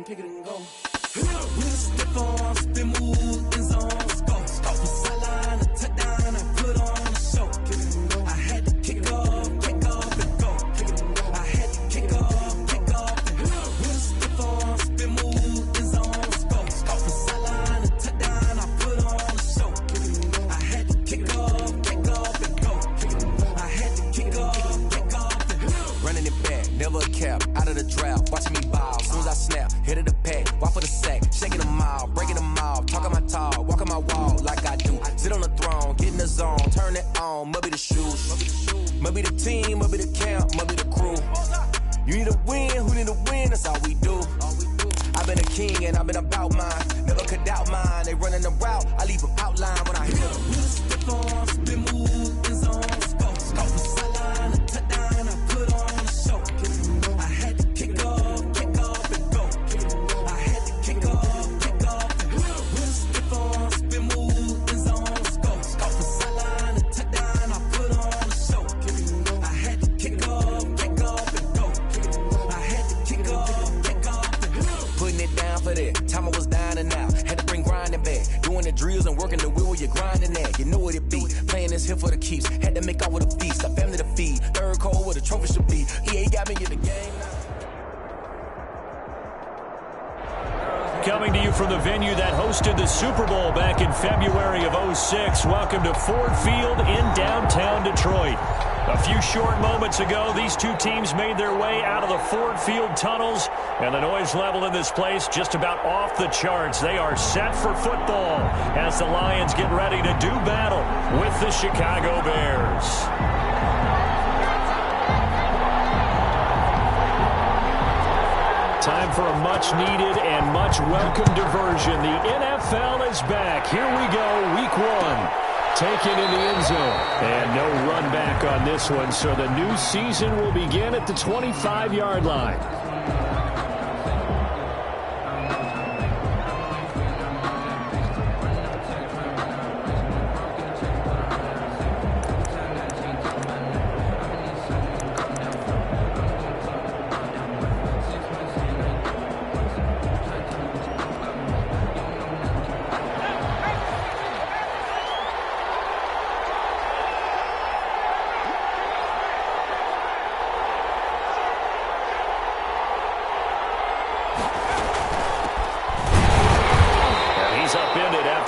pick it and go. With a stiff arm, spin move, in zone, go. From sideline to touchdown, I put on a show. I had to kick off and go. I had to kick off and go. With a stiff arm, spin move, in zone, go. From sideline to touchdown, I put on a show. I had to kick off and go. I had to kick off and go. Running it back, never a cap, out of the draft, watching me ball. Soon as I snap, hit of the pack, walk for the sack, shaking them all, breaking them all, talking my talk, walking my wall like I do. Sit on the throne, get in the zone, turn it on, must be the shoes, must be the team, must be the camp, must be the crew. You need a win, who need a win, that's all we do. I've been a king and I've been about mine, never could doubt mine. They running the route, I leave them outline when I hit them. With a stiff arm, spin move, in zone, go. From sideline to touchdown, I put on a show. I had to kick off and go. I had to kick off and go. With a stiff arm, spin move, in zone, go. From sideline to touchdown, I put on a show. I had to kick off and go. I had to kick off and go. Putting it down for that, time I was down and out. Had to bring grinding back, doing the drills and working the wheel where you're grinding at. You know what it be, playing this here for the keeps. Had to make out with a feast, a family to feed. Third cold where the trophy should be. EA got me in the game now. Coming to you from the venue that hosted the Super Bowl back in February of '06. Welcome to Ford Field in downtown Detroit. A few short moments ago, these two teams made their way out of the Ford Field tunnels, and the noise level in this place just about off the charts. They are set for football as the Lions get ready to do battle with the Chicago Bears. Time for a much-needed and much-welcome diversion. The NFL is back. Here we go, week one. Taken in the end zone. And no run back on this one, so the new season will begin at the 25-yard line.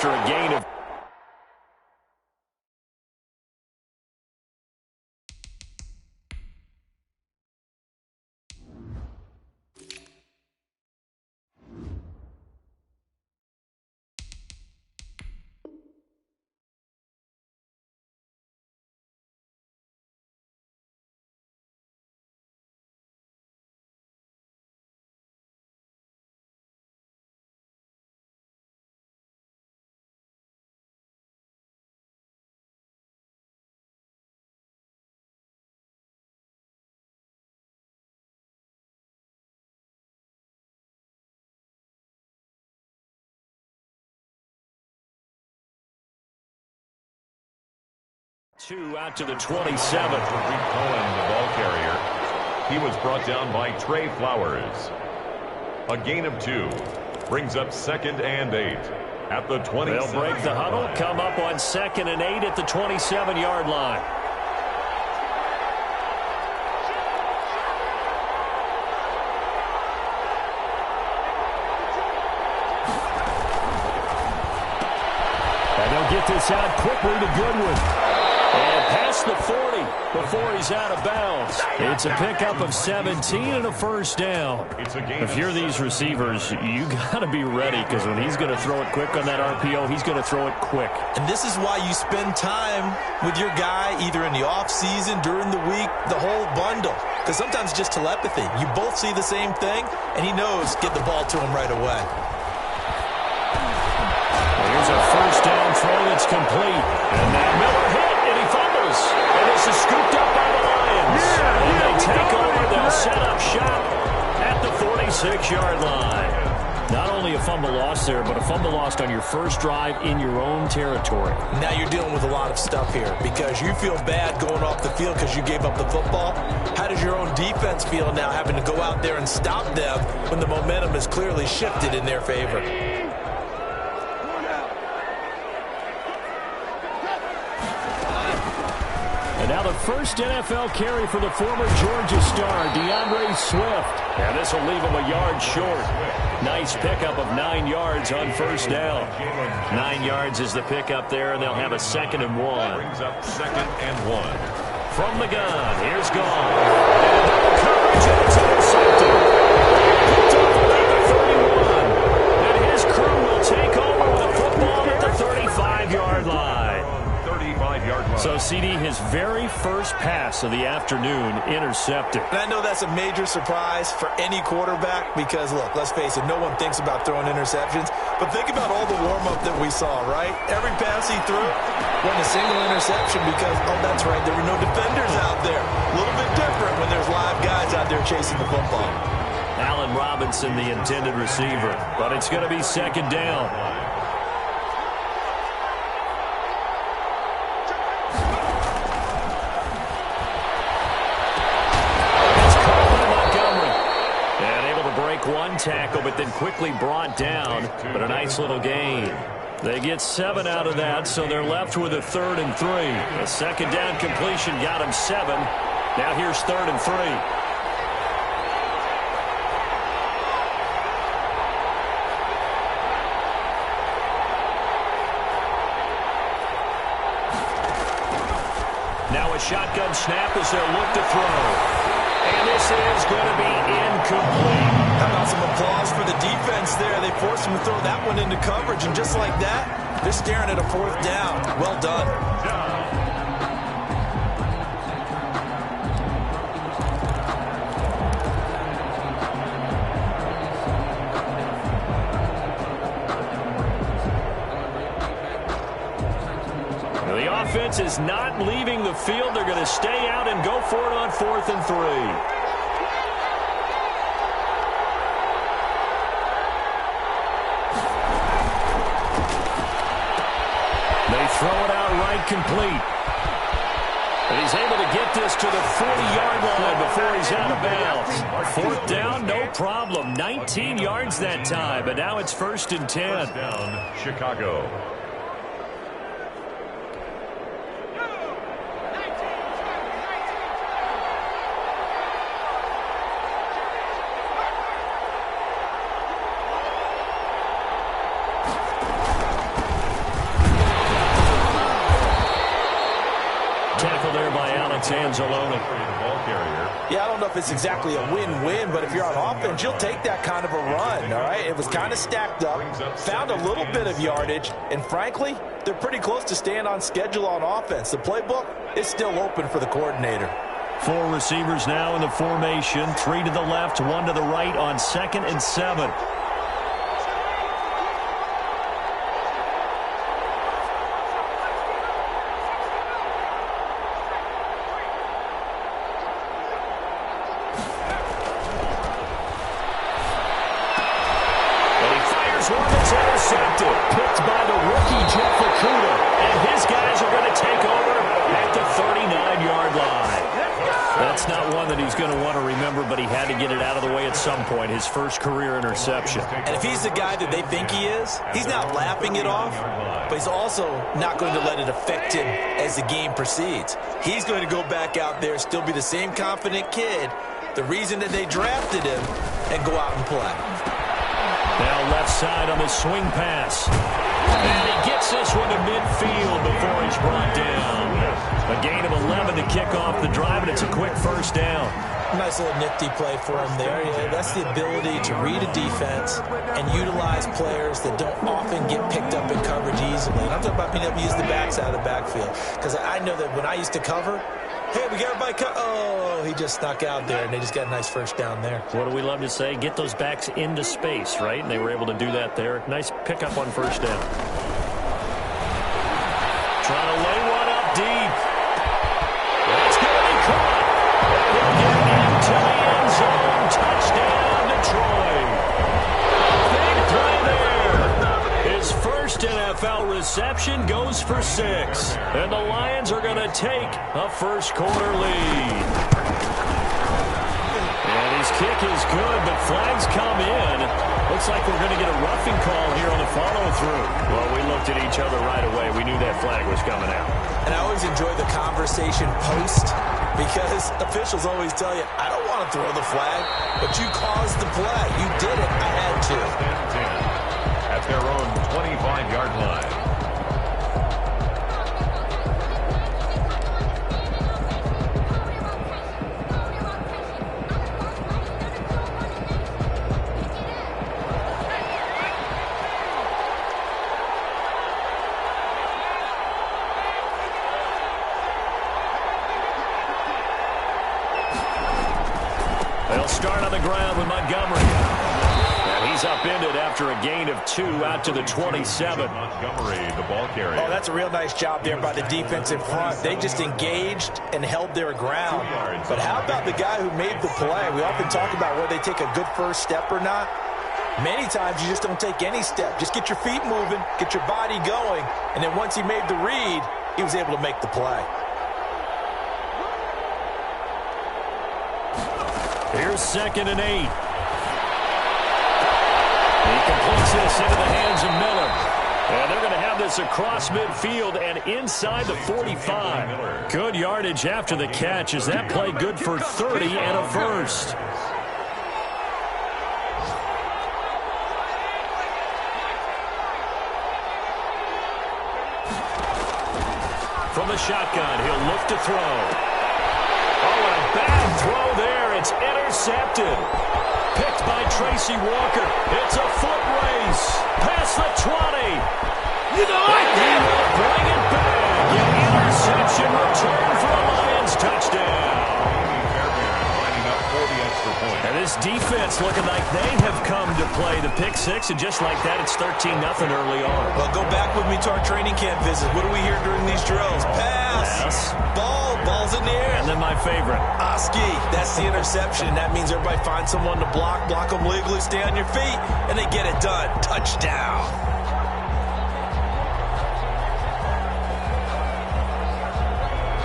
After a gain of two out to the 27. Cohen, the ball carrier. He was brought down by Trey Flowers. A gain of 2 brings up 2nd and 8 at the 27. They'll break the huddle, come up on 2nd and 8 at the 27-yard line. And they'll get this out quickly to Goodwin. And past the 40 before he's out of bounds. It's a pickup of 17 and a first down. If you're these receivers, you got to be ready, because when he's going to throw it quick on that RPO, he's going to throw it quick. And this is why you spend time with your guy either in the offseason, during the week, the whole bundle. Because sometimes it's just telepathy. You both see the same thing, and he knows get the ball to him right away. Here's a first down throw that's complete. And now Miller hit, and he fumbles. And this is scooped up by the Lions. And they take over. They'll set up shop at the 46-yard line. Not only a fumble loss, there, but a fumble lost on your first drive in your own territory. Now you're dealing with a lot of stuff here because you feel bad going off the field because you gave up the football. How does your own defense feel now having to go out there and stop them when the momentum is clearly shifted in their favor? And now the first NFL carry for the former Georgia star, DeAndre Swift. And this will leave him a yard short. Nice pickup of 9 yards on first down. 9 yards is the pickup there, and they'll have a 2nd and 1. Brings up 2nd and 1. From the gun, here's Gone. And double coverage, and it's intercepted. Picked off around the 31. And his crew will take over with a football at the 35-yard line. 35-yard line. So, CD, his very first pass of the afternoon intercepted. And I know that's a major surprise for any quarterback because, look, let's face it, no one thinks about throwing interceptions. But think about all the warm-up that we saw, right? Every pass he threw wasn't a single interception because, oh, that's right, there were no defenders out there. A little bit different when there's live guys out there chasing the football. Allen Robinson, the intended receiver. But it's going to be 2nd down. One tackle, but then quickly brought down, but a nice little gain. They get 7 out of that, so they're left with a 3rd and 3. A 2nd down completion got him 7. Now here's 3rd and 3. Now a shotgun snap as they'll look to throw. And this is going to be incomplete. How about some applause for the defense there? They forced him to throw that one into coverage, and just like that, they're staring at a 4th down. Well done. The offense is not leaving the field. They're going to stay out and go for it on 4th and 3. Throw it out right complete. And he's able to get this to the 40-yard line before he's out of bounds. 4th down, no problem. 19 yards that time, but now it's 1st and 10. First down, Chicago. Yeah, I don't know if it's exactly a win-win, but if you're on offense, you'll take that kind of a run, all right? It was kind of stacked up, found a little bit of yardage, and frankly, they're pretty close to staying on schedule on offense. The playbook is still open for the coordinator. 4 receivers now in the formation, 3 to the left, 1 to the right on 2nd and 7. Picked by the rookie, Jeff Okudah. And his guys are going to take over at the 39-yard line. That's not one that he's going to want to remember, but he had to get it out of the way at some point, his first career interception. And if he's the guy that they think he is, he's not laughing it off, but he's also not going to let it affect him as the game proceeds. He's going to go back out there, still be the same confident kid, the reason that they drafted him, and go out and play. Now left side on the swing pass. And he gets this one to midfield before he's brought down. A gain of 11 to kick off the drive, and it's a quick 1st down. Nice little nifty play for him there. Yeah, that's the ability to read a defense and utilize players that don't often get picked up in coverage easily. And I'm talking about being able to use the backs out of the backfield. Because I know that when I used to cover, hey, we got everybody oh, he just snuck out there, and they just got a nice 1st down there. What do we love to say? Get those backs into space, right? And they were able to do that there. Nice pickup on 1st down. Trying to lay one up deep. That's going to be caught. And he'll get into the end zone. Touchdown, Detroit. Big play there. reception, goes for 6. And the Lions are going to take a first-quarter lead. And his kick is good, but flags come in. Looks like we're going to get a roughing call here on the follow-through. Well, we looked at each other right away. We knew that flag was coming out. And I always enjoy the conversation post because officials always tell you, I don't want to throw the flag, but you caused the play. You did it. I had to. 10 at their own 25-yard line. They'll start on the ground with Montgomery. And he's upended after a gain of 2 out to the 27. Montgomery, the ball carrier. Oh, that's a real nice job there by the defense in front. They just engaged and held their ground. But how about the guy who made the play? We often talk about whether they take a good first step or not. Many times you just don't take any step. Just get your feet moving, get your body going, and then once he made the read, he was able to make the play. Here's 2nd and 8. He completes this into the hands of Miller. And they're going to have this across midfield and inside the 45. Good yardage after the catch. Is that play good for 30 and a first? From the shotgun, he'll look to throw. Oh, and a bad throw there. It's intercepted. Picked by Tracy Walker. It's a foot race. Past the 20. You know what? He will bring it back. An interception return for a Lions touchdown. And this defense looking like they have come to play the pick 6, and just like that, it's 13-0 early on. Well, go back with me to our training camp visit. What do we hear during these drills? Pass. Ball's in the air. And then my favorite. Oski, that's the interception. That means everybody finds someone to block them legally, stay on your feet, and they get it done. Touchdown.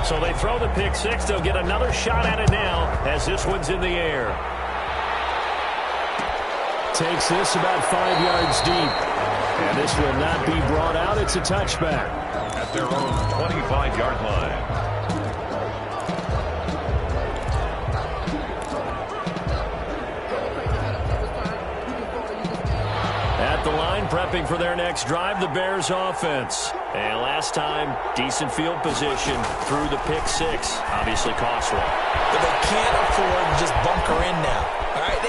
So they throw the pick 6. They'll get another shot at it now as this one's in the air. Takes this about 5 yards deep. And this will not be brought out. It's a touchback. At their own 25-yard line. At the line, prepping for their next drive, the Bears offense. And last time, decent field position through the pick 6. Obviously costly. But they can't afford to just bunker in now. All right,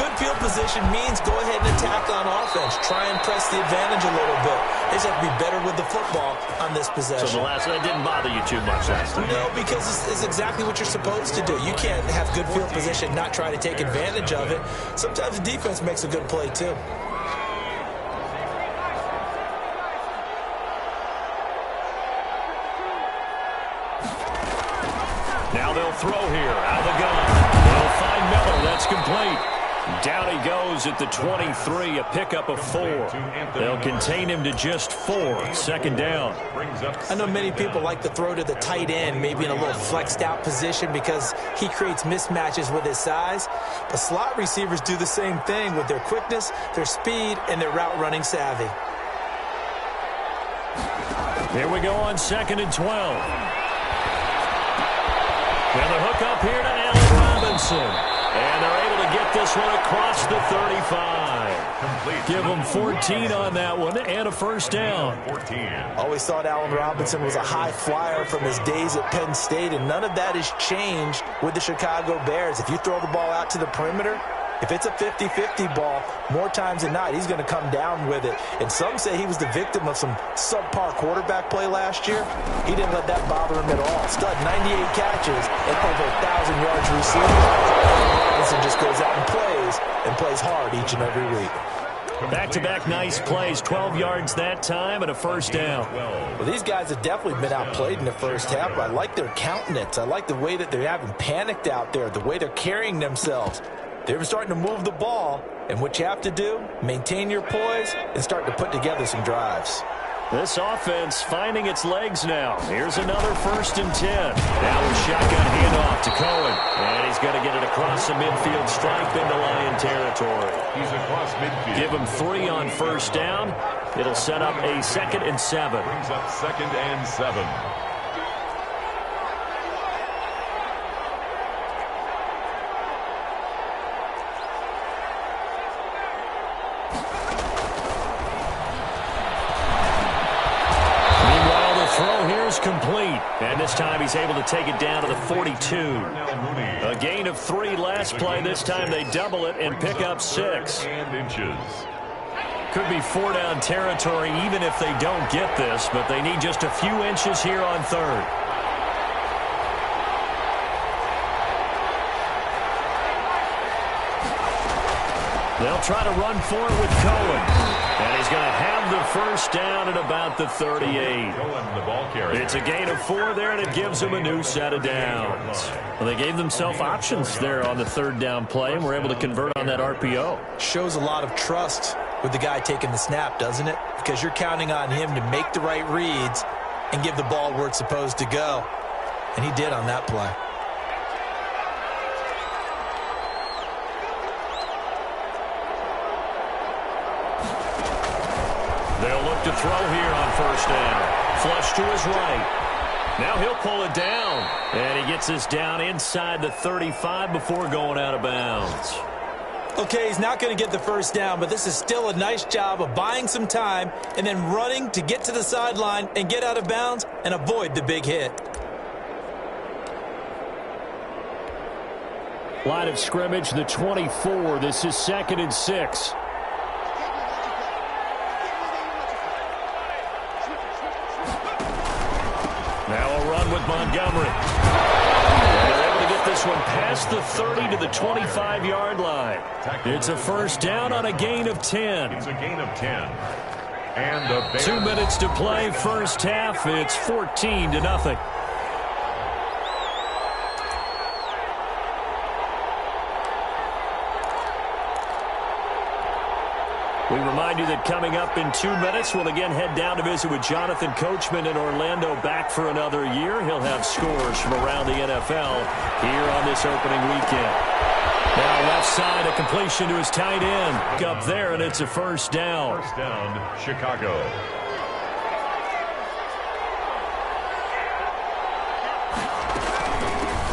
good field position means go ahead and attack on offense. Try and press the advantage a little bit. They just have to be better with the football on this possession. So that didn't bother you too much last time? No, because it's exactly what you're supposed to do. You can't have good field position, not try to take advantage of it. Sometimes the defense makes a good play too. Now they'll throw here out of the gun. They'll find Miller. That's complete. Down he goes at the 23, a pickup of 4. They'll contain him to just 4. 2nd down. I know many people like to throw to the tight end, maybe in a little flexed out position because he creates mismatches with his size. But slot receivers do the same thing with their quickness, their speed, and their route running savvy. Here we go on 2nd and 12. And the hook up here to Allen Robinson. And they're able to get this one across the 35. Give them 14 on that one and a first down. Always thought Allen Robinson was a high flyer from his days at Penn State, and none of that has changed with the Chicago Bears. If you throw the ball out to the perimeter, if it's a 50-50 ball, more times than not, he's going to come down with it. And some say he was the victim of some subpar quarterback play last year. He didn't let that bother him at all. Still had 98 catches and over 1,000 yards receiving. Robinson just goes out and plays hard each and every week. Back-to-back nice plays, 12 yards that time and a first down. Well, these guys have definitely been outplayed in the first half. I like their countenance. I like the way that they haven't panicked out there, the way they're carrying themselves. They're starting to move the ball, and what you have to do, maintain your poise and start to put together some drives. This offense finding its legs now. Here's another 1st and 10. Now a shotgun handoff to Cohen. And he's going to get it across the midfield stripe into Lion territory. He's across midfield. Give him 3 on 1st down. It'll set up a 2nd and 7. Brings up 2nd and 7. Complete, and this time he's able to take it down to the 42. A gain of 3 last play. This time they double it and pick up 6. Could be 4-down territory even if they don't get this, but they need just a few inches here on 3rd. They'll try to run for it with Cohen. And he's going to have the 1st down at about the 38. It's a gain of 4 there, and it gives them a new set of downs. Well, they gave themselves options there on the 3rd down play, and were able to convert on that RPO. Shows a lot of trust with the guy taking the snap, doesn't it? Because you're counting on him to make the right reads and give the ball where it's supposed to go. And he did on that play. They'll look to throw here on 1st down. Flush to his right. Now he'll pull it down. And he gets this down inside the 35 before going out of bounds. Okay, he's not going to get the 1st down, but this is still a nice job of buying some time and then running to get to the sideline and get out of bounds and avoid the big hit. Line of scrimmage, the 24. This is 2nd and 6. Now a run with Montgomery. And they're able to get this one past the 30 to the 25-yard line. It's a 1st down on a gain of 10. It's a gain of 10. And 2 minutes to play, 1st half. It's 14-0. We remind you that coming up in 2 minutes, we'll again head down to visit with Jonathan Coachman in Orlando, back for another year. He'll have scores from around the NFL here on this opening weekend. Now left side, a completion to his tight end. Up there, and it's a 1st down. 1st down, Chicago.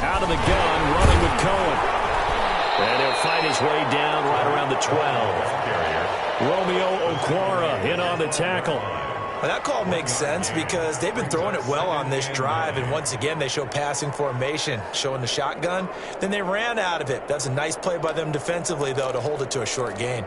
Out of the gun, running with Cohen. And he'll fight his way down right around the 12. Romeo Okwara in on the tackle. Well, that call makes sense because they've been throwing it well on this drive, and once again they show passing formation, showing the shotgun. Then they ran out of it. That's a nice play by them defensively, though, to hold it to a short gain.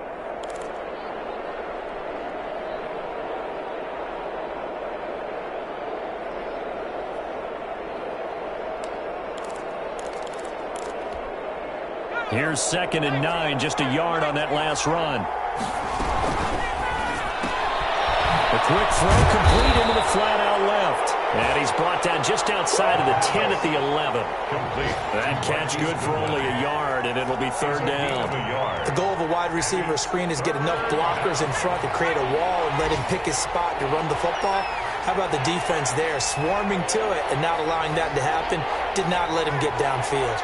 Here's 2nd and 9, just a yard on that last run. A quick throw complete into the flat-out left. And he's brought down just outside of the 10 at the 11. Complete. That catch good for only a yard, and it'll be 3rd down. The goal of a wide receiver screen is get enough blockers in front to create a wall and let him pick his spot to run the football. How about the defense there, swarming to it and not allowing that to happen? Did not let him get downfield.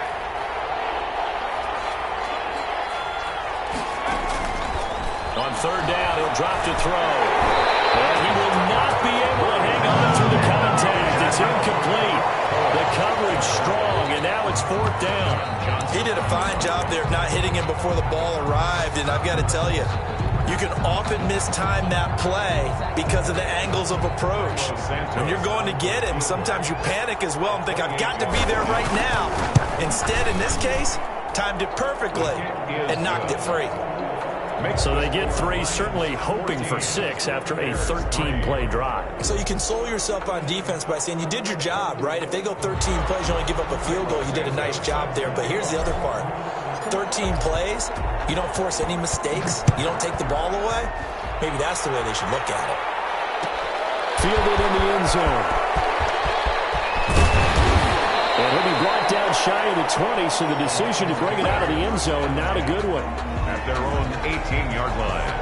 On 3rd down, he'll drop to throw. And he will not be able to hang on through the contact. It's incomplete. The coverage strong, and now it's 4th down. He did a fine job there of not hitting him before the ball arrived, and I've got to tell you, you can often mistime that play because of the angles of approach. When you're going to get him, sometimes you panic as well and think, I've got to be there right now. Instead, in this case, timed it perfectly and knocked it free. So they get 3, certainly hoping for 6 after a 13-play drive. So you console yourself on defense by saying you did your job, right? If they go 13 plays, you only give up a field goal, you did a nice job there. But here's the other part. 13 plays, you don't force any mistakes, you don't take the ball away. Maybe that's the way they should look at it. Fielded in the end zone. And he'll be brought down shy of the 20, so the decision to bring it out of the end zone, not a good one. At their own 18-yard line.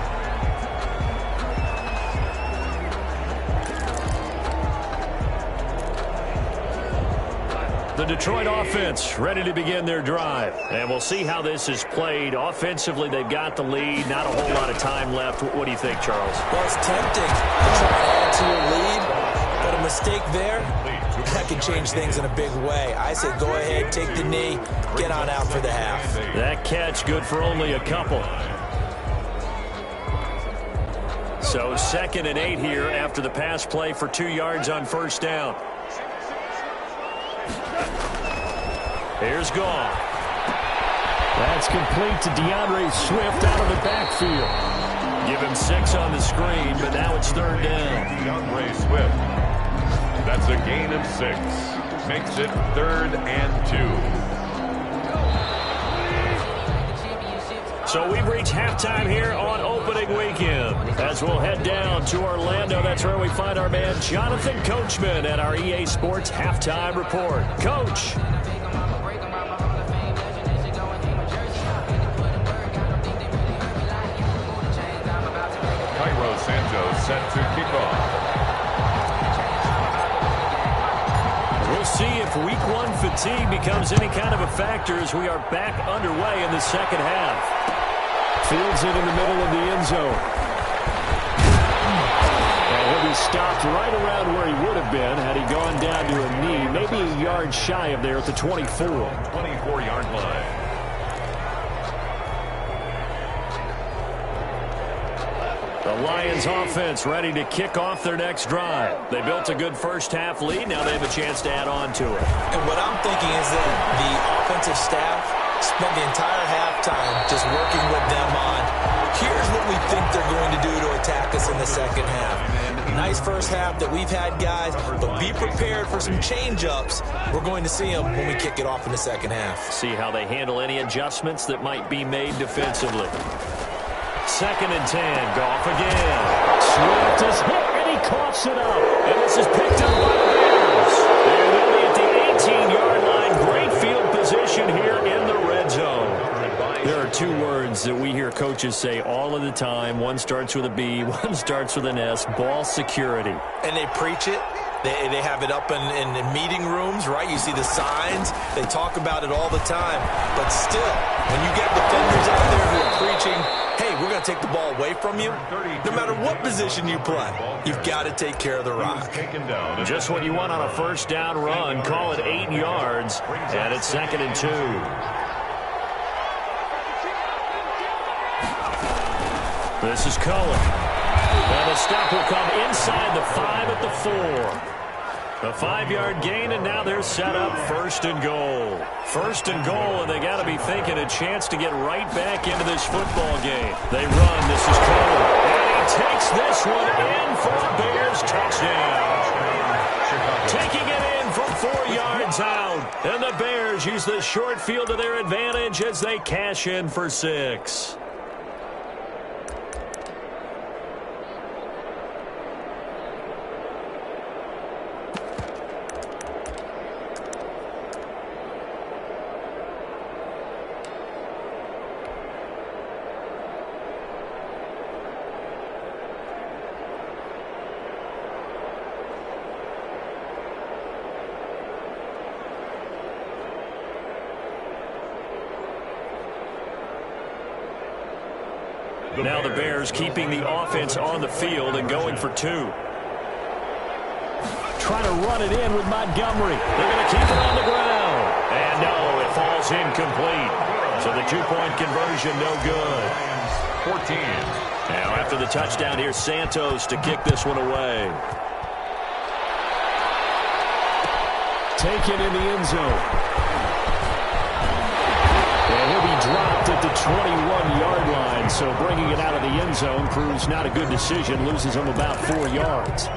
The Detroit offense ready to begin their drive. And we'll see how this is played. Offensively, they've got the lead. Not a whole lot of time left. What do you think, Charles? Well, it's tempting to try and add to your lead, but a mistake there, that can change things in a big way. I say go ahead, take the knee, get on out for the half. That catch good for only a couple. So 2nd and 8 here after the pass play for 2 yards on first down. Here's Goff. That's complete to DeAndre Swift out of the backfield. Give him 6 on the screen, but now it's 3rd down. DeAndre Swift. That's a gain of 6. Makes it 3rd and 2. So we've reached halftime here on opening weekend. As we'll head down to Orlando, that's where we find our man Jonathan Coachman at our EA Sports Halftime Report. Coach. Cairo Santos set to kick off. We'll see if week 1 fatigue becomes any kind of a factor as we are back underway in the second half. Fields it in the middle of the end zone. And he'll be stopped right around where he would have been had he gone down to a knee, maybe a yard shy of there at the 24. 24-yard line. The Lions offense ready to kick off their next drive. They built a good first half lead. Now they have a chance to add on to it. And what I'm thinking is that the offensive staff spent the entire halftime just working with them on, here's what we think they're going to do to attack us in the second half. Nice first half that we've had, guys, but be prepared for some change-ups. We're going to see them when we kick it off in the second half. See how they handle any adjustmts that might be made defensively. 2nd and 10. Goff again. Swift is hit, and he coughs it up. And this is picked up by the Bears. And they'll be at the 18-yard line. Great field position here in the red zone. There are 2 words that we hear coaches say all of the time. One starts with a B, one starts with an S. Ball security. And they preach it. They have it up in meeting rooms, right? You see the signs. They talk about it all the time. But still, when you get defenders out there who are preaching, hey, we're going to take the ball away from you, no matter what position you play, you've got to take care of the rock. Just what you want on a first down run. Call it 8 yards, and it's 2nd and 2. This is Cohen. And the stop will come inside the 5 at the 4. A 5-yard gain, and now they're set up 1st and goal. 1st and goal, and they got to be thinking a chance to get right back into this football game. They run. This is Cohen. And he takes this one in for a Bears touchdown. Taking it in from 4 yards out. And the Bears use the short field to their advantage as they cash in for 6. Now the Bears keeping the offense on the field and going for 2. Trying to run it in with Montgomery. They're going to keep it on the ground. And no, it falls incomplete. So the 2-point conversion no good. 14. Now after the touchdown, here's Santos to kick this one away. Taken in the end zone. And he'll be dropped at the 21-yard line, so bringing it out of the end zone proves not a good decision, loses him about 4 yards.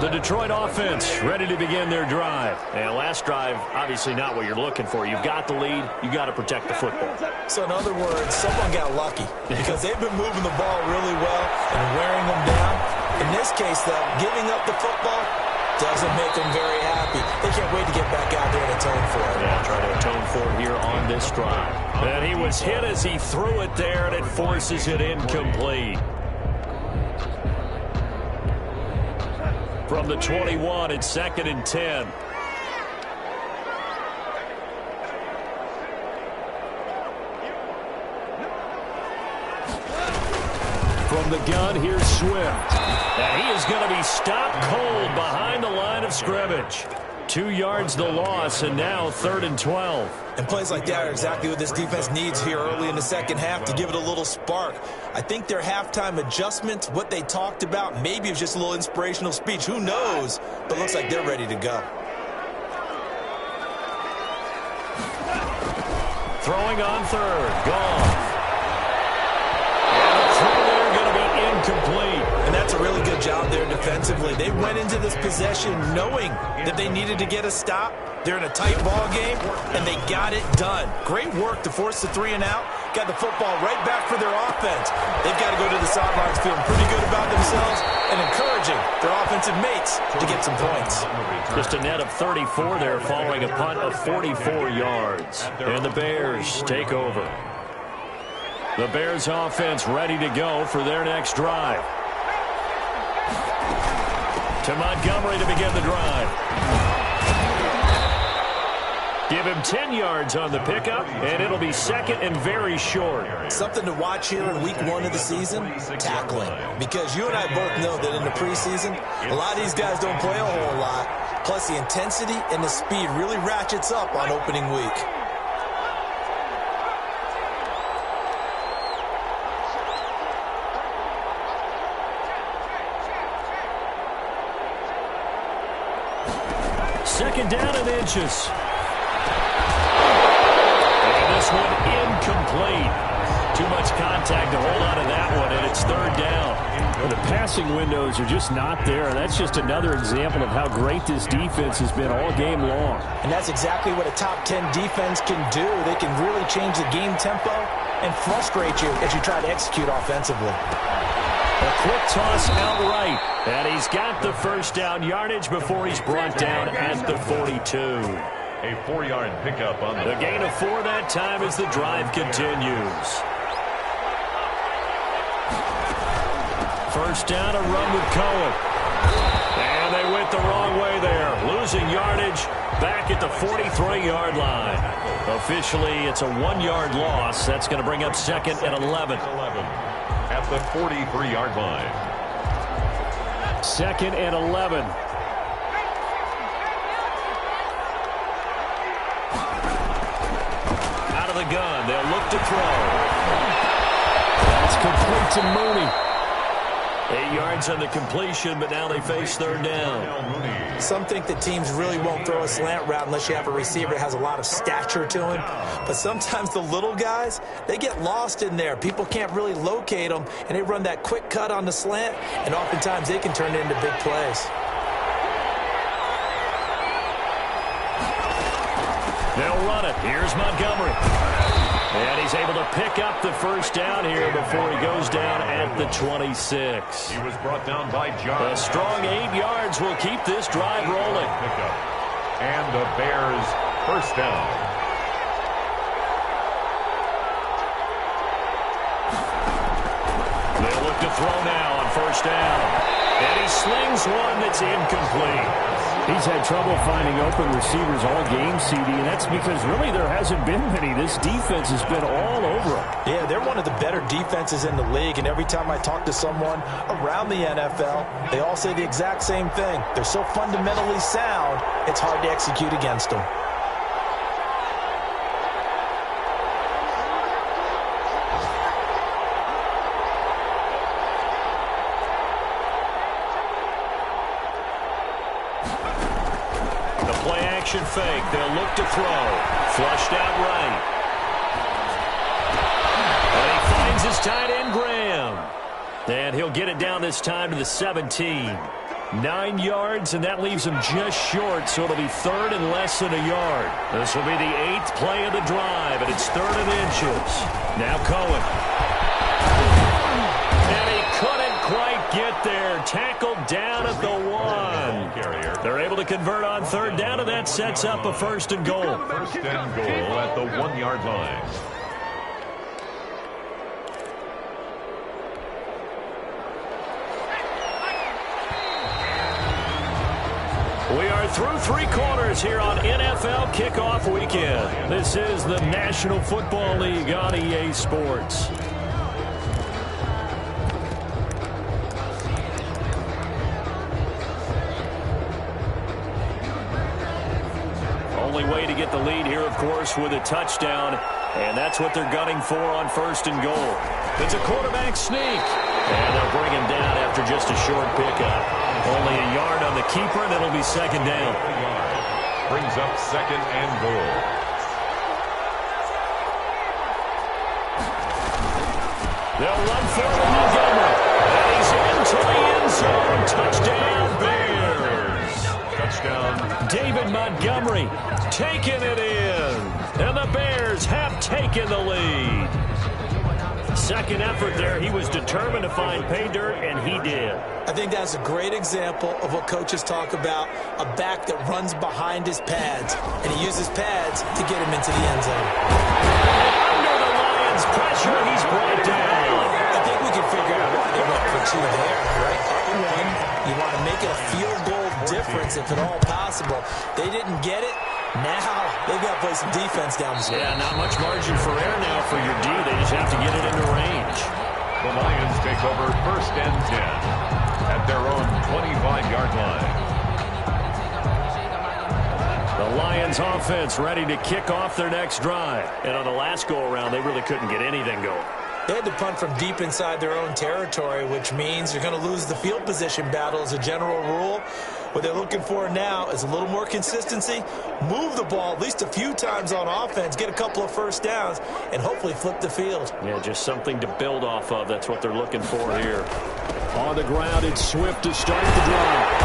The Detroit offense ready to begin their drive. And last drive, obviously not what you're looking for. You've got the lead. You've got to protect the football. So in other words, someone got lucky because they've been moving the ball really well and wearing them down. In this case, though, giving up the football doesn't make them very happy. They can't wait to get back out there and atone for it. Yeah, try to atone for it here on this drive. And he was hit as he threw it there, and it forces it incomplete. From the 21, it's 2nd and 10. From the gun, here's Swift. And he is going to be stopped cold behind the line of scrimmage. 2 yards the loss, and now 3rd and 12. And plays like that are exactly what this defense needs here early in the second half to give it a little spark. I think their halftime adjustments, what they talked about, maybe it was just a little inspirational speech. Who knows? But looks like they're ready to go. Throwing on 3rd. Gone. Incomplete. And that's a really good job there defensively. They went into this possession knowing that they needed to get a stop. They're in a tight ball game, and they got it done. Great work to force the 3 and out. Got the football right back for their offense. They've got to go to the sidelines feeling pretty good about themselves and encouraging their offensive mates to get some points. Just a net of 34 there following a punt of 44 yards. And the Bears take over. The Bears offense ready to go for their next drive. To Montgomery to begin the drive. Give him 10 yards on the pickup, and it'll be 2nd and very short. Something to watch here in week 1 of the season, tackling. Because you and I both know that in the preseason, a lot of these guys don't play a whole lot. Plus, the intensity and the speed really ratchets up on opening week. Second down and inches. And this one incomplete. Too much contact to hold on to that one, and it's 3rd down. Well, the passing windows are just not there. That's just another example of how great this defense has been all game long. And that's exactly what a top 10 defense can do. They can really change the game tempo and frustrate you as you try to execute offensively. A quick toss outright, and he's got the first down yardage before he's brought down at the 42. A 4-yard pickup on the gain of 4 that time as the drive continues. First down, a run with Cohen. And they went the wrong way there, losing yardage back at the 43-yard line. Officially, it's a 1-yard loss. That's going to bring up 2nd and 11. At the 43-yard line. 2nd and 11. Out of the gun, they'll look to throw. That's complete to Mooney. 8 yards on the completion, but now they face 3rd down. Some think that teams really won't throw a slant route unless you have a receiver that has a lot of stature to him. But sometimes the little guys, they get lost in there. People can't really locate them, and they run that quick cut on the slant, and oftentimes they can turn it into big plays. They'll run it. Here's Montgomery. And he's able to pick up the first down here before he goes down at the 26. He was brought down by John. A strong 8 yards will keep this drive rolling. Pickup. And the Bears first down. They'll look to throw now on first down. And he slings one that's incomplete. He's had trouble finding open receivers all game, CD, and that's because really there hasn't been many. This defense has been all over him. Yeah, they're one of the better defenses in the league, and every time I talk to someone around the NFL, they all say the exact same thing. They're so fundamentally sound, it's hard to execute against them. Fake. They'll look to throw. Flushed out right. And he finds his tight end, Graham. And he'll get it down this time to the 17. 9 yards, and that leaves him just short, so it'll be 3rd and less than a yard. This will be the 8th play of the drive, and it's 3rd and inches. Now Cohen. And he couldn't quite get there. Tackled down at the 1. They're able to convert on 3rd down, and that sets up a 1st and goal. 1st and goal at the 1-yard line. We are through three quarters here on NFL Kickoff Weekend. This is the National Football League on EA Sports. Only way to get the lead here, of course, with a touchdown, and that's what they're gunning for on 1st and goal. It's a quarterback sneak, and they'll bring him down after just a short pickup. Only a yard on the keeper, and it'll be 2nd down. Brings up 2nd and goal. They'll run forward Montgomery. And he's into the end zone. Touchdown, Bears. Touchdown. David Montgomery taking it in. And the Bears have taken the lead. Second effort there. He was determined to find pay dirt, and he did. I think that's a great example of what coaches talk about, a back that runs behind his pads, and he uses pads to get him into the end zone. Under the Lions' pressure, he's brought down. I think we can figure out why they went for 2 there, right? One, you want to make it a field goal difference if at all possible. They didn't get it. Now they've got to play some defense down the stretch. Yeah, not much margin for error now for your D. They just have to get it into range. The Lions take over 1st and 10 at their own 25-yard line. The Lions offense ready to kick off their next drive. And on the last go-around, they really couldn't get anything going. They had to punt from deep inside their own territory, which means you're going to lose the field position battle as a general rule. What they're looking for now is a little more consistency, move the ball at least a few times on offense, get a couple of first downs, and hopefully flip the field. Yeah, just something to build off of. That's what they're looking for here. On the ground, it's Swift to start the drive.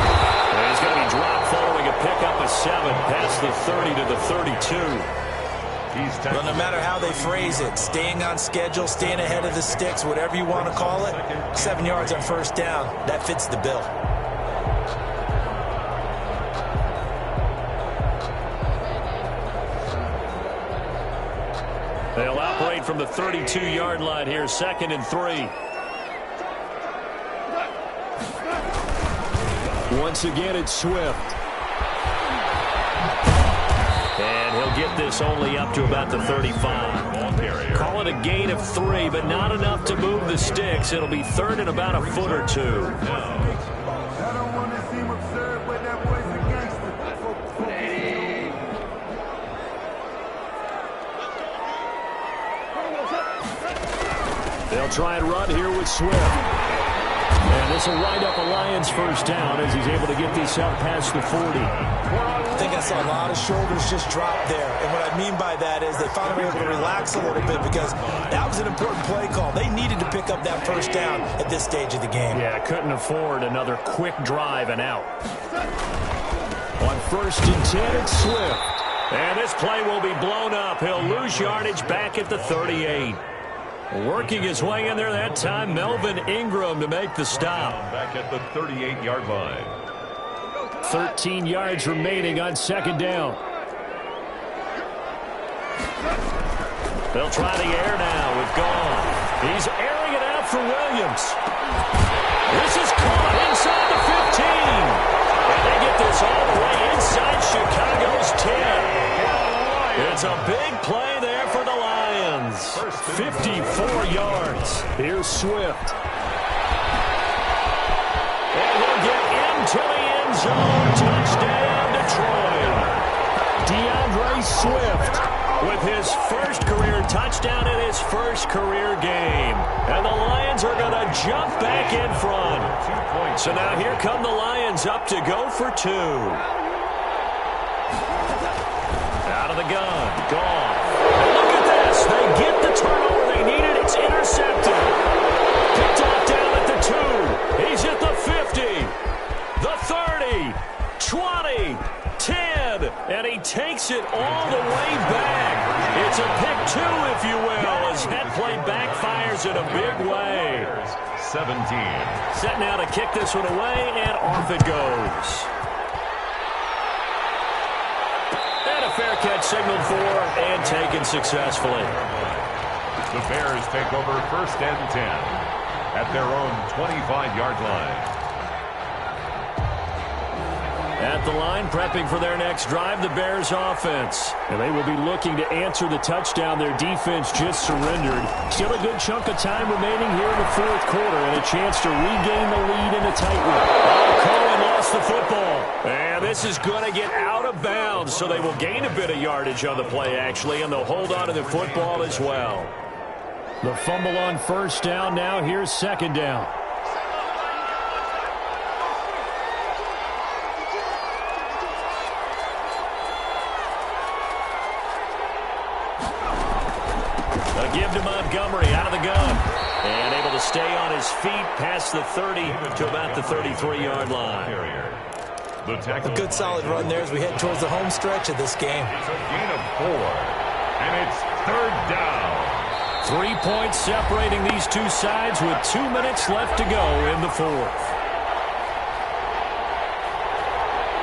And he's going to be dropped following a pickup of 7 past the 30 to the 32. Well, no matter how they phrase it, staying on schedule, staying ahead of the sticks, whatever you want to call it, 7 yards on first down, that fits the bill. They'll operate from the 32-yard line here, 2nd and 3. Once again, it's Swift. And he'll get this only up to about the 35. Call it a gain of 3, but not enough to move the sticks. It'll be 3rd and about a foot or 2. They'll try and run here with Swift. And this will wind up a Lions first down as he's able to get this out past the 40. I think I saw a lot of shoulders just drop there. And what I mean by that is they finally were able to relax a little bit because that was an important play call. They needed to pick up that first down at this stage of the game. Yeah, couldn't afford another quick drive and out. On 1st and 10, it's Swift. And this play will be blown up. He'll lose yardage back at the 38. Working his way in there that time, Melvin Ingram to make the stop. Back at the 38-yard line. 13 yards remaining on 2nd down. They'll try the air now with Gone. He's airing it out for Williams. This is caught inside the 15. And they get this all the way inside Chicago's 10. It's a big play there for the Lions. 54 yards. Here's Swift. And he'll get into the end zone. Touchdown, Detroit. DeAndre Swift with his first career touchdown in his first career game. And the Lions are going to jump back in front. So now here come the Lions up to go for 2. Out of the gun. Gone. And look at this. They get the turnover they needed. It's intercepted. Picked off down at the 2. He's at the 50. The 30. 20. 10. And he takes it all the way back. It's a pick 2, if you will, as that play backfires in a big way. 17. Set now to kick this one away, and off it goes. And a fair catch signaled for and taken successfully. The Bears take over 1st and 10 at their own 25-yard line. At the line, prepping for their next drive, the Bears offense. And they will be looking to answer the touchdown their defense just surrendered. Still a good chunk of time remaining here in the fourth quarter and a chance to regain the lead in a tight one. Oh, Cohen lost the football. And this is going to get out of bounds, so they will gain a bit of yardage on the play, actually, and they'll hold on to the football as well. The fumble on first down. Now here's second down. A give to Montgomery out of the gun. And able to stay on his feet past the 30 to about the 33-yard line. A good solid run there as we head towards the home stretch of this game. It's a gain of 4, and it's third down. 3 points separating these two sides with 2 minutes left to go in the fourth.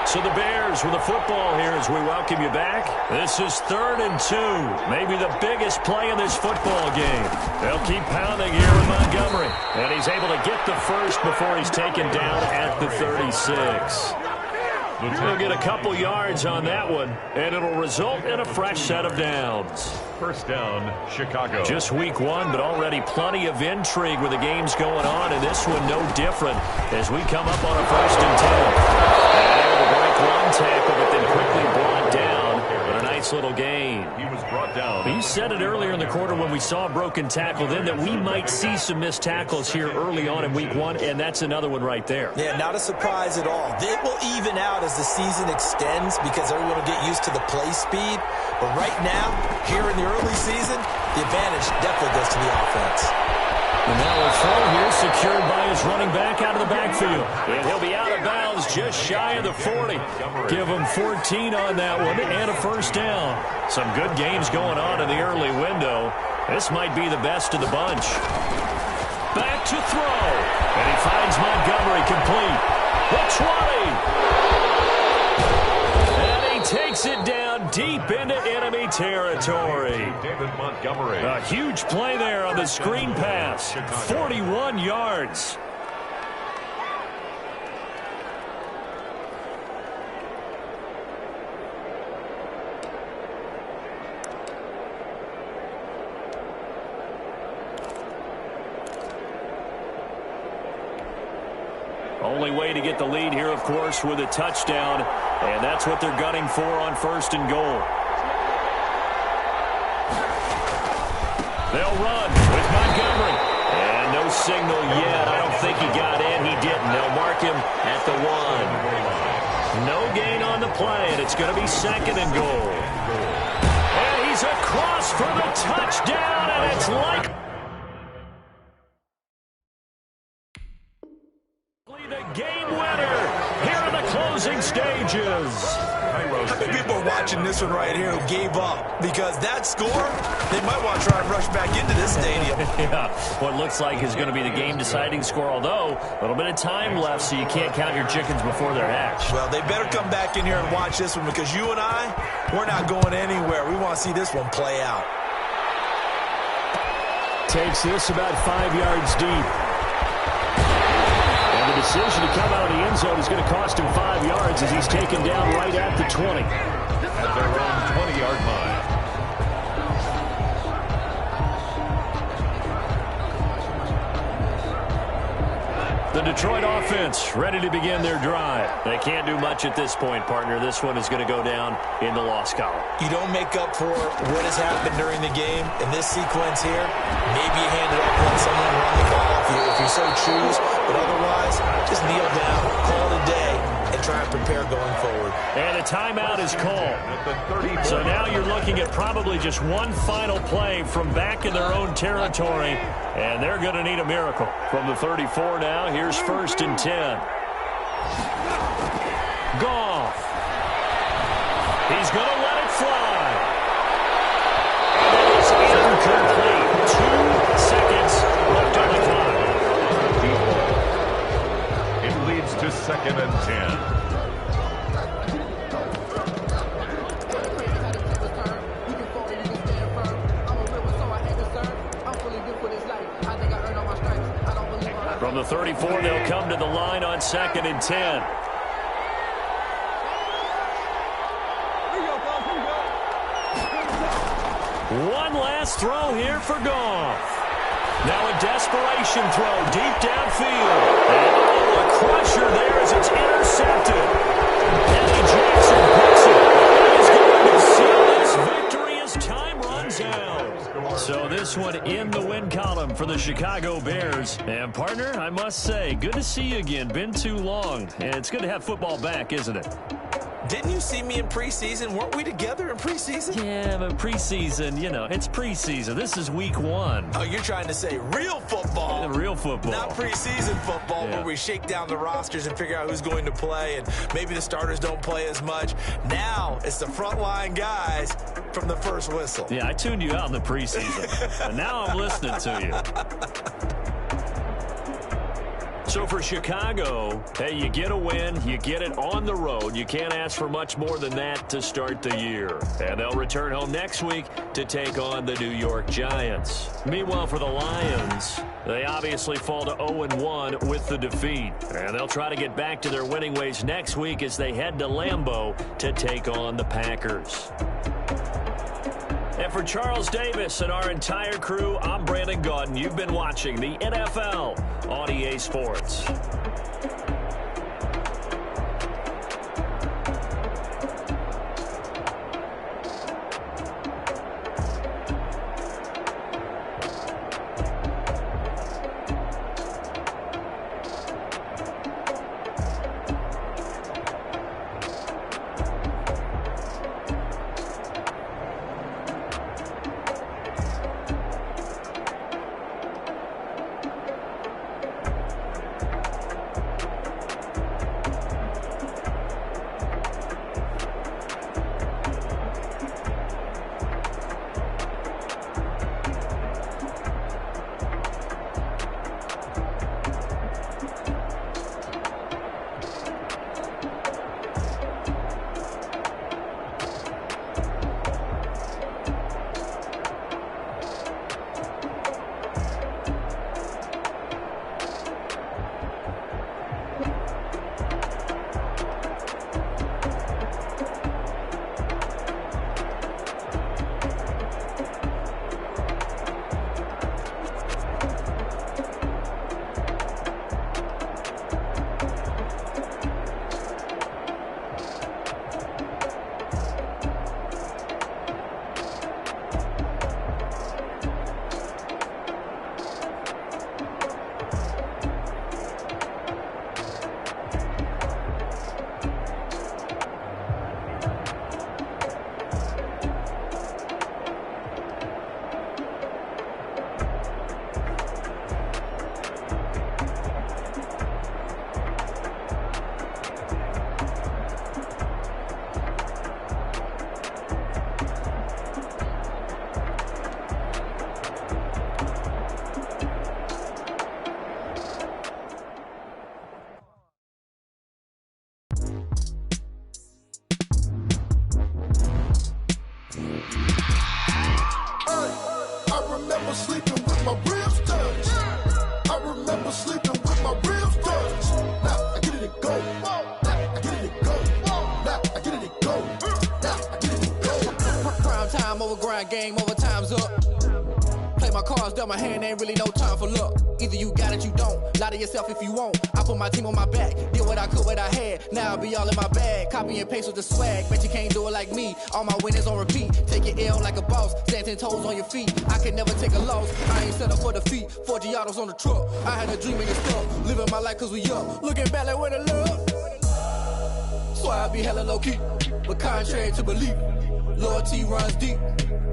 So the Bears with the football here as we welcome you back. This is 3rd and 2. Maybe the biggest play in this football game. They'll keep pounding here with Montgomery. And he's able to get the first before he's taken down at the 36. He'll get a couple yards on that one, and it'll result in a fresh set of downs. First down, Chicago. Just week 1, but already plenty of intrigue with the games going on, and this one no different as we come up on a 1st and 10. And able to break one tackle, but then quickly brought down. But a nice little gain. He was brought down. You said it earlier in the quarter when we saw a broken tackle then that we might see some missed tackles here early on in week 1, and that's another one right there. Yeah, not a surprise at all. It will even out as the season extends because everyone will get used to the play speed. But right now, here in the early season, the advantage definitely goes to the offense. And now a throw here secured by his running back out of the backfield. And he'll be out of bounds just shy of the 40. Give him 14 on that one and a first down. Some good games going on in the early window. This might be the best of the bunch. Back to throw. And he finds Montgomery complete. The 20. And he takes it down deep into enemy territory. David Montgomery. A huge play there on the screen pass. 41 yards. Only way to get the lead here, of course, with a touchdown. And that's what they're gunning for on 1st and goal. They'll run with Montgomery. And no signal yet. I don't think he got in. He didn't. They'll mark him at the 1. No gain on the play, and it's going to be 2nd and goal. And he's across for the touchdown, and it's like the game winner here in the closing stages. How many people are watching this one right here who gave up? Because that score, they might want to try and rush back into this stadium. Yeah, what looks like is going to be the game-deciding score, although a little bit of time left, so you can't count your chickens before they're hatched. Well, they better come back in here and watch this one because you and I, we're not going anywhere. We want to see this one play out. Takes this about 5 yards deep. The decision to come out of the end zone is going to cost him 5 yards as he's taken down right at the 20. At their own 20-yard line. The Detroit offense ready to begin their drive. They can't do much at this point, partner. This one is going to go down in the loss column. You don't make up for what has happened during the game in this sequence here. Maybe you hand it off when someone run the ball if you so choose. But otherwise, just kneel down, call it a day, and try and prepare going forward. And a timeout is called. So now you're looking at probably just one final play from back in their own territory. And they're going to need a miracle. From the 34 now, here's 1st and 10. Goff. He's going to let it fly. And it is incomplete. 2 seconds left on the clock. It leads to 2nd and 10. From the 34, they'll come to the line on 2nd and 10. One last throw here for Goff. Now a desperation throw deep downfield. And a crusher there as it's intercepted. Eddie Jackson picks it. And is going to seal this victory as time runs out. So this one in the win column for the Chicago Bears. And partner, I must say, good to see you again. Been too long. And it's good to have football back, isn't it? Didn't you see me in preseason? Weren't we together in preseason? Yeah, but preseason, you know, it's preseason. This is week 1. Oh, you're trying to say real football. Yeah, real football. Not preseason football, yeah, where we shake down the rosters and figure out who's going to play, and maybe the starters don't play as much. Now it's the frontline guys from the first whistle. Yeah, I tuned you out in the preseason, and now I'm listening to you. So for Chicago, hey, you get a win, you get it on the road. You can't ask for much more than that to start the year. And they'll return home next week to take on the New York Giants. Meanwhile, for the Lions, they obviously fall to 0-1 with the defeat. And they'll try to get back to their winning ways next week as they head to Lambeau to take on the Packers. And for Charles Davis and our entire crew, I'm Brandon Gaudin. You've been watching the NFL on EA Sports. Game over, time's up. Play my cards, dealt my hand, ain't really no time for luck. Either you got it, you don't. Lie to yourself if you won't. I put my team on my back, did what I could, what I had. Now I'll be all in my bag. Copy and paste with the swag. Bet you can't do it like me. All my winners on repeat. Take your L like a boss. Stand 10 toes on your feet. I can never take a loss. I ain't set up for defeat. 4 Giottos on the truck. I had a dream in the stuff. Living my life cause we up. Looking back like where the love. So I be hella low key. But contrary to belief, loyalty runs deep.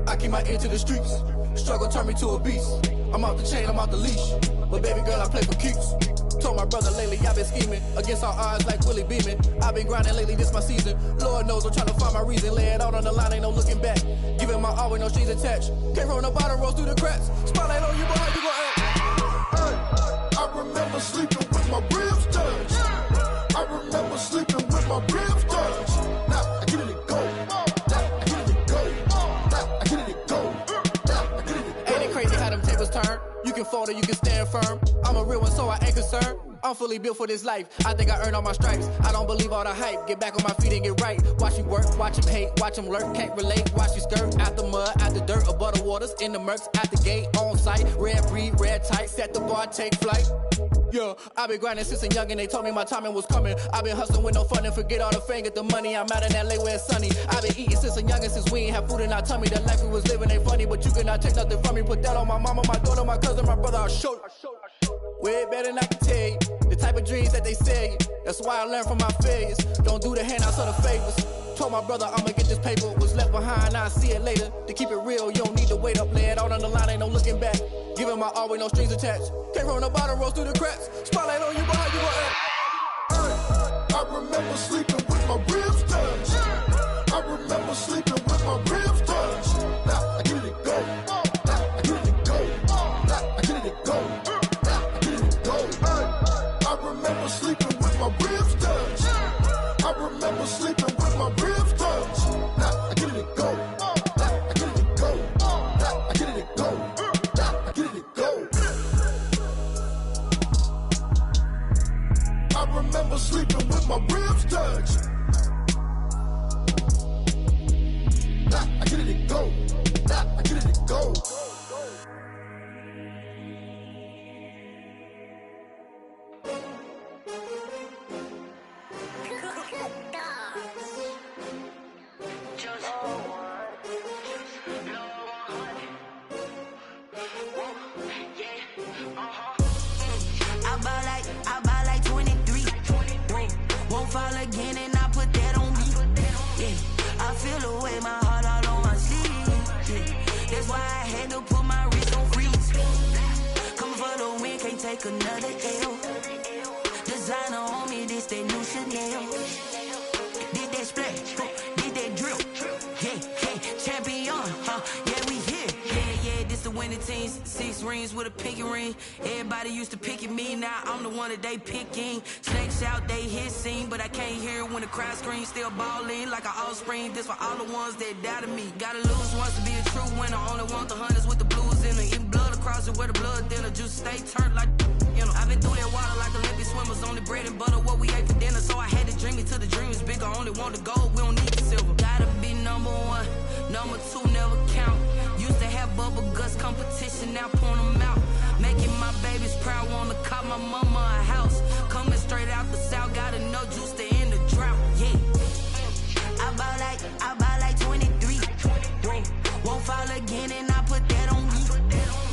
I keep my ear to the streets. Struggle turned me to a beast. I'm off the chain, I'm off the leash. But baby girl, I play for keeps. Told my brother lately, I've been scheming. Against all odds like Willie Beeman. I've been grinding lately, this my season. Lord knows I'm trying to find my reason. Lay it out on the line, ain't no looking back. Giving my all with no strings attached. Came from the bottom, rose through the cracks. Spotlight on you, boy, how you gon' act? I remember sleeping with my ribs touched. I remember sleeping with my ribs touched. Now I get it and go. You can fold or you can stand firm. I'm a real one, so I ain't concerned. I'm fully built for this life. I think I earned all my stripes. I don't believe all the hype. Get back on my feet and get right. Watch you work, watch him hate, watch him lurk. Can't relate, watch you skirt. Out the mud, out the the dirt or butter waters, in the mercs, at the gate, on site. Red breed, red tight, set the bar, take flight. Yeah, I been grinding since a young and they told me my timing was coming. I been hustling with no fun and forget all the fame, get the money. I'm out in LA where it's sunny. I been eating since a young and since we ain't have food in our tummy. The life we was living ain't funny, but you cannot take nothing from me. Put that on my mama, my daughter, my cousin, my brother, I'll show you. Way better than I can tell you. The type of dreams that they sell you. That's why I learned from my failures. Don't do the handouts or the favors. Told my brother I'ma get this paper. Was left behind, I'll see it later. To keep it real, you don't need to wait up. Lay it out on the line, ain't no looking back. Giving my all with no strings attached. Came from the bottom, rose through the cracks. Spotlight on you, behind you, act. I remember sleeping with my ribs touched. I remember sleeping with my ribs touched. Now I get it go. Now I get it go. Now I get it go. Now I get it go. I remember sleeping with my ribs touched. I remember sleeping with my ribs touched. Now I get it go. Now I get it go. Now I get it go. Now I get it go. I remember sleeping with my ribs touched. Now I get it go. Now I get it go. I buy like 23. Won't fall again and I put that on me. Yeah, I feel the way my heart all on my sleeve. Yeah, that's why I had to put my wrist on freeze. Coming for the win, can't take another L. Designer on me, this that new Chanel. Did that splash, did that drill. Yeah, champion, yeah, we here. Yeah, this the winning team. 6 rings with a pinky ring. Everybody used to pick at me, now I'm the one that they picking. Snakes out, they hissing, but I can't hear when the crowd screams. Still balling like an offspring. This for all the ones that doubted me. Gotta lose once to be a true winner. Only want the hunters with the blues in it. Eating blood across it where the blood dinner. Juice stay turned like, you know. I've been through that water like Olympic swimmers. Only bread and butter, what we ate for dinner. So I had to dream it till the dream is bigger. Only want the gold, we don't need the silver. Gotta be number 1, number 2 never count. Used to have bubble guts competition, now point them out. Making my babies proud, wanna call my mama a house. Coming straight out the south, gotta know juice to end the drought. Yeah, I buy like 23. Won't fall again and I put that on me.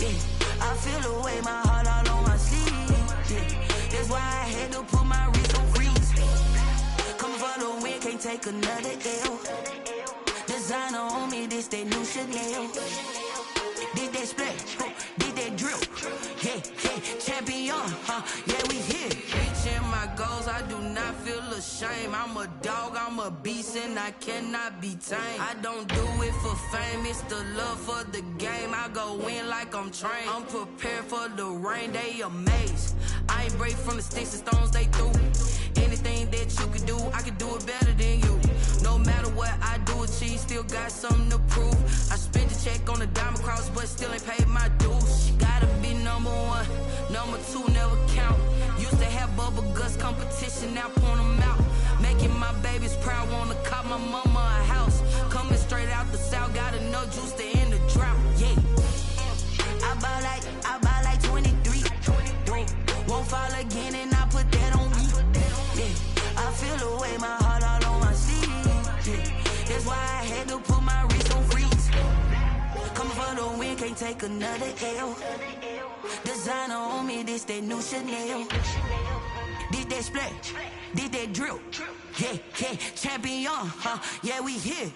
Yeah, I feel the way my heart all on my sleeve. Yeah, that's why I had to put my wrist on freeze. Coming for the win, can't take another L. Designer on me, this that new Chanel. Did that splash, did that drill. Yeah, champion, yeah, we here. Reaching my goals, I do not feel ashamed. I'm a dog, I'm a beast, and I cannot be tamed. I don't do it for fame, it's the love for the game. I go in like I'm trained. I'm prepared for the rain, they amazed. I ain't break from the sticks and stones they threw. Anything that you could do, I could do it better than you. No matter what I do, achieve, still got something to prove. I spent the check on the diamond cross, but still ain't paid my dues. Gotta be number 1, number 2 never count. Used to have bubble guts competition, now point them out. Making my babies proud, wanna call my mama a house. Coming straight out the south, gotta know juice to end the drought. Yeah, I buy like 23. Won't fall again and I put that on me. Yeah, I feel the way my heart all on my sleeve. Yeah, that's why I had to put my wrist on freeze. Coming for the win, can't take another L. Designer on me, this that new Chanel. Did that splash, did that drill. Yeah, champion, yeah, we here.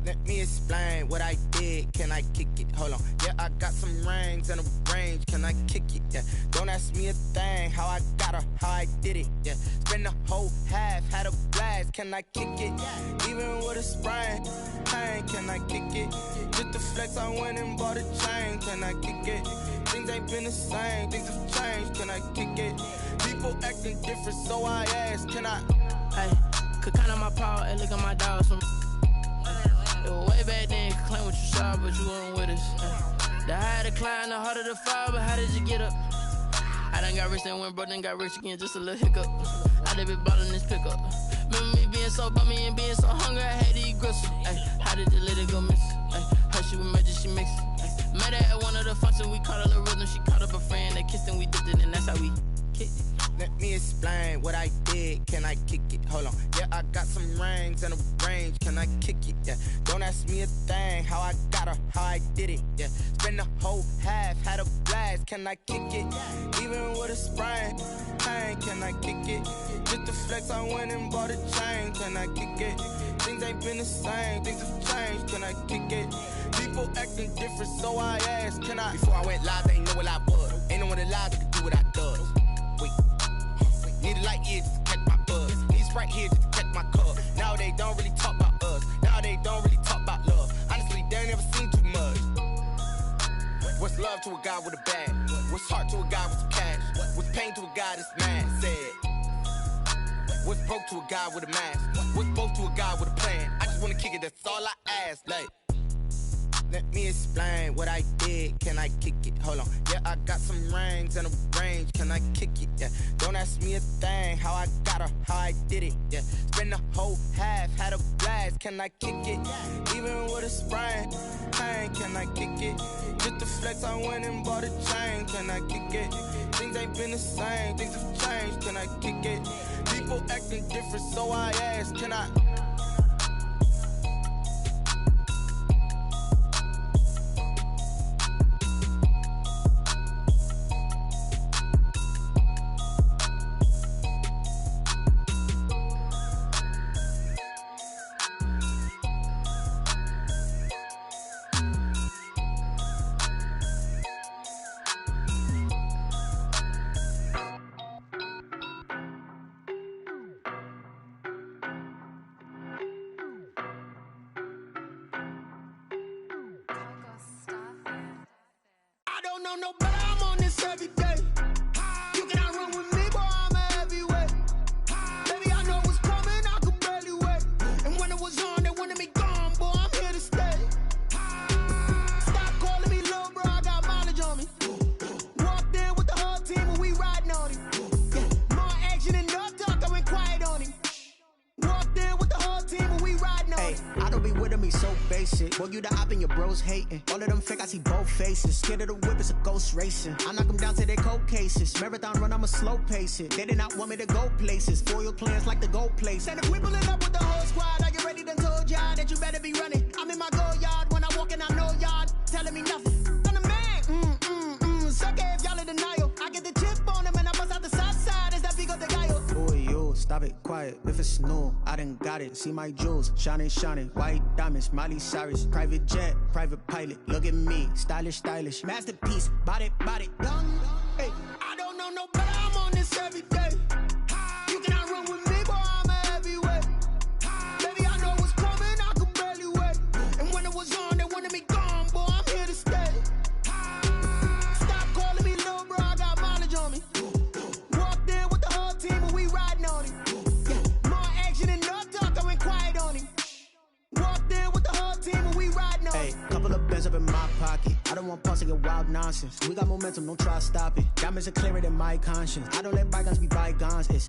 Let me explain what I did. Can I kick it? Hold on. Yeah, I got some rings and a range. Can I kick it? Yeah. Don't ask me a thing. How I got her, how I did it. Yeah. Spend the whole half, had a blast. Can I kick it? Even with a sprain, pain. Can I kick it? Just the flex, I went and bought a chain. Can I kick it? Think Things ain't been the same, things have changed, can I kick it? People acting different, so I ask, can I? Hey, could count on my power and look at my dogs from. It was way back then, could claim what you saw, but you weren't with us. The higher the climb, the harder the fall, but how did you get up? I done got rich and went broke, then got rich again, just a little hiccup. I done been ballin' this pickup. Remember me being so bummy and being so hungry, I had to eat gristle. Ay, how did you let it go miss? Ay, her she was magic, she mixed. Met her at one of the functions, we caught a little rhythm. She caught up a friend, they kissed and we dipped it, and that's how we kicked it. Let me explain what I did, can I kick it? Hold on, yeah, I got some rings and a range, can I kick it? Yeah, don't ask me a thing, how I got her, how I did it. Yeah, spend the whole half, had a blast, can I kick it? Even with a sprain, pain, can I kick it? Just to flex, I went and bought a chain, can I kick it? Things ain't been the same, things have changed, can I kick it? People acting different, so I asked, can I? Before I went live, they ain't know what I was. Ain't no one alive that could do what I does. Wait, need a light here just to catch my buzz. Need Sprite here just to catch my cup. Now they don't really talk about us. Now they don't really talk about love. Honestly, they ain't never seen too much. What's love to a guy with a bag? What's heart to a guy with some cash? What's pain to a guy that's mad? Said. What's broke to a guy with a mask? What's both to a guy with a plan? I just wanna kick it, that's all I ask. Like, let me explain what I did, can I kick it? Hold on, yeah, I got some rings and a range, can I kick it? Yeah, don't ask me a thing, how I got her, how I did it. Yeah, spend the whole half, had a blast, can I kick it? Even with a sprain, pain, can I kick it? Just to flex, I went and bought a chain, can I kick it? Things ain't been the same, things have changed, can I kick it? People acting different, so I ask, can I? No, but I'm on this every day. You cannot run with me, boy, I'm a heavyweight. Baby, I know what's coming, I could barely wait. And when it was on, they wanted me gone, boy, I'm here to stay. Stop calling me little bro, I got mileage on me. Walked in with the whole team and we riding on him. Yeah, more action and no talk, I went quiet on him. Walked in with the whole team and we riding on him. I don't be with him, he's so basic. Boy, you the op and your bros hating. All of them fake, I see both faces. Scared of the whip, it's a ghost racing. I knock them down to their cold cases. Marathon run, I'ma slow pace it. They did not want me to go places. Foil plans like the gold place. And if we pulling up with the whole squad, I get ready to told y'all that you better be running. I'm in my go yard when I walk in, I know y'all telling me nothing. I'm the man, sucker if y'all in denial. I get the chip on them and I bust out the south side. Is that big of the guy? Boy, yo, stop it, quiet. If it's new, I done got it. See my jewels, shining, shining. White diamonds, Miley Cyrus. Private jet, private pilot. Look at me, stylish, stylish. Masterpiece, body, done. Hey, I don't know no better, I'm on this every day. You cannot run with me, boy, I'm a heavyweight. Baby, I know what's coming, I could barely wait. And when it was on, they wanted me gone, boy, I'm here to stay. Stop calling me little bro, I got mileage on me. Walked in with the whole team and we riding on him. Yeah, more action and no talk, I went quiet on him. Walked in with the whole team and we riding on him. Hey, couple of bands up in my pocket. I don't want pause to get wild nonsense. We got momentum, don't try to stop it. Diamonds are clearer than my conscience. I don't let bygones be bygones. It's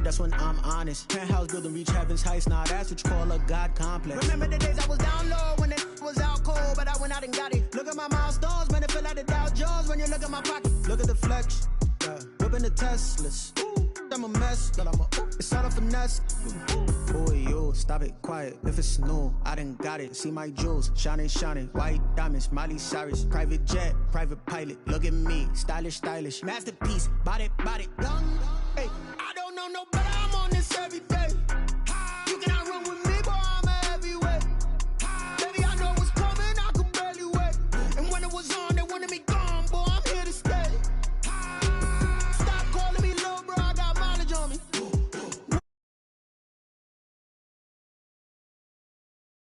that's when I'm honest. Penthouse building reach heaven's heights. Nah, that's what you call a God complex. Remember the days I was down low when it was out cold, but I went out and got it. Look at my milestones, man, it feel like the Dow Jones when you look at my pocket. Look at the flex, yeah. Whipping the Teslas. Ooh, I'm a mess, but I'm a it's all a finesse. Boy, yo, stop it, quiet. If it's new, I done got it. See my jewels, shining, shining. White diamonds, Miley Cyrus. Private jet, private pilot. Look at me, stylish, stylish. Masterpiece, body, done. Hey, I don't know no better, I'm on this every day.